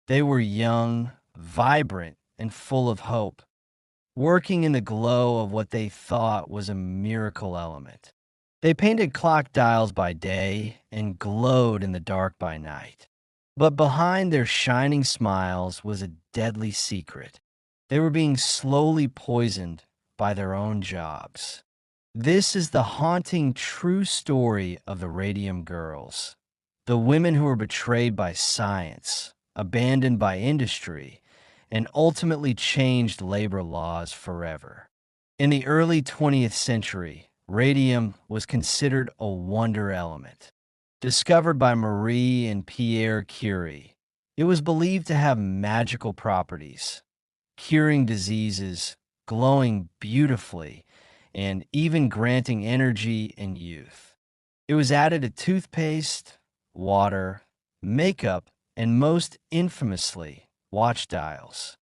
They were young, vibrant, and full of hope, working in the glow of what they thought was a miracle element. They painted clock dials by day and glowed in the dark by night. But behind their shining smiles was a deadly secret. They were being slowly poisoned by their own jobs. This is the haunting true story of the Radium Girls, the women who were betrayed by science, abandoned by industry, and ultimately changed labor laws forever. In the early 20th century, radium was considered a wonder element. Discovered by Marie and Pierre Curie, it was believed to have magical properties, curing diseases, glowing beautifully, and even granting energy and youth. It was added to toothpaste, water, makeup, and most infamously, watch dials.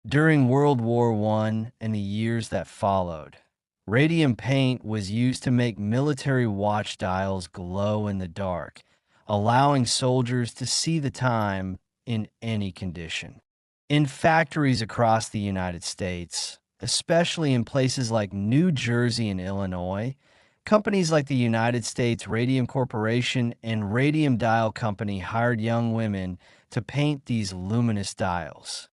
During World War I and the years that followed, radium paint was used to make military watch dials glow in the dark, allowing soldiers to see the time in any condition. In factories across the United States, especially in places like New Jersey and Illinois, companies like the United States Radium Corporation and Radium Dial Company hired young women to paint these luminous dials.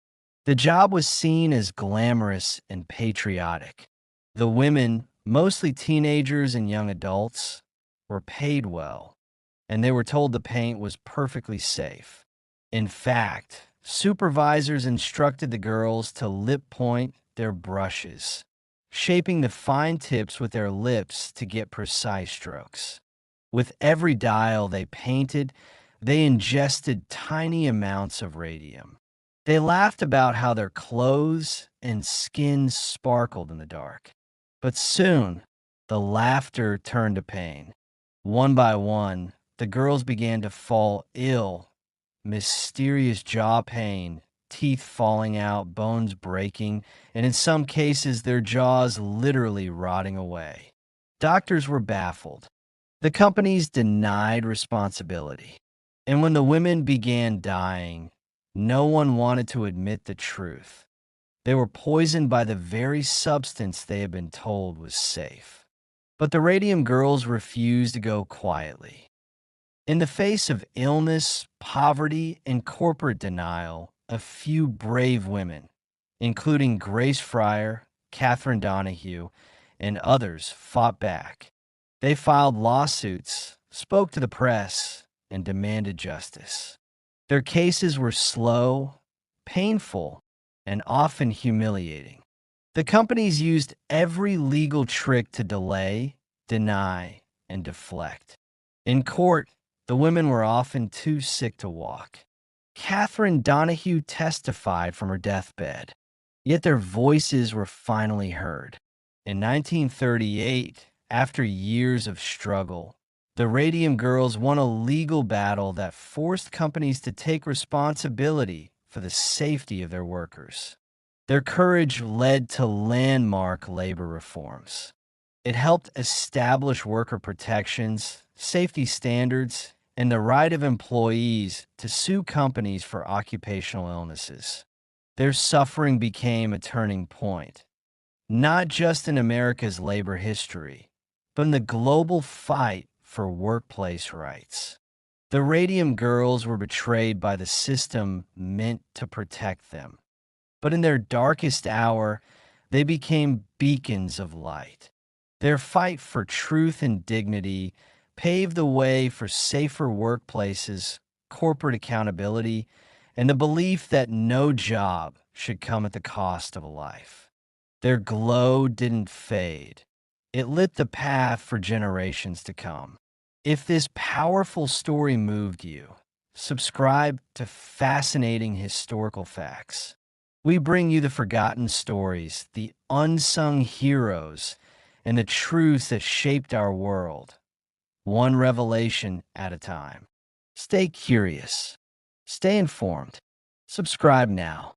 The job was seen as glamorous and patriotic. The women, mostly teenagers and young adults, were paid well, and they were told the paint was perfectly safe. In fact, supervisors instructed the girls to lip point their brushes, shaping the fine tips with their lips to get precise strokes. With every dial they painted, they ingested tiny amounts of radium. They laughed about how their clothes and skin sparkled in the dark. But soon, the laughter turned to pain. One by one, the girls began to fall ill. Mysterious jaw pain, teeth falling out, bones breaking, and in some cases, their jaws literally rotting away. Doctors were baffled. The companies denied responsibility. And when the women began dying, no one wanted to admit the truth. They were poisoned by the very substance they had been told was safe. But the Radium Girls refused to go quietly. In the face of illness, poverty, and corporate denial, a few brave women, including Grace Fryer, Catherine Donahue, and others, fought back. They filed lawsuits, spoke to the press, and demanded justice. Their cases were slow, painful, and often humiliating. The companies used every legal trick to delay, deny, and deflect. In court, the women were often too sick to walk. Catherine Donahue testified from her deathbed, yet their voices were finally heard. In 1938, after years of struggle, the Radium Girls won a legal battle that forced companies to take responsibility for the safety of their workers. Their courage led to landmark labor reforms. It helped establish worker protections, safety standards, and the right of employees to sue companies for occupational illnesses. Their suffering became a turning point, not just in America's labor history, but in the global fight for workplace rights. The Radium Girls were betrayed by the system meant to protect them. But in their darkest hour, they became beacons of light. Their fight for truth and dignity paved the way for safer workplaces, corporate accountability, and the belief that no job should come at the cost of a life. Their glow didn't fade. It lit the path for generations to come. If this powerful story moved you, subscribe to Fascinating Historical Facts. We bring you the forgotten stories, the unsung heroes, and the truths that shaped our world, one revelation at a time. Stay curious. Stay informed. Subscribe now.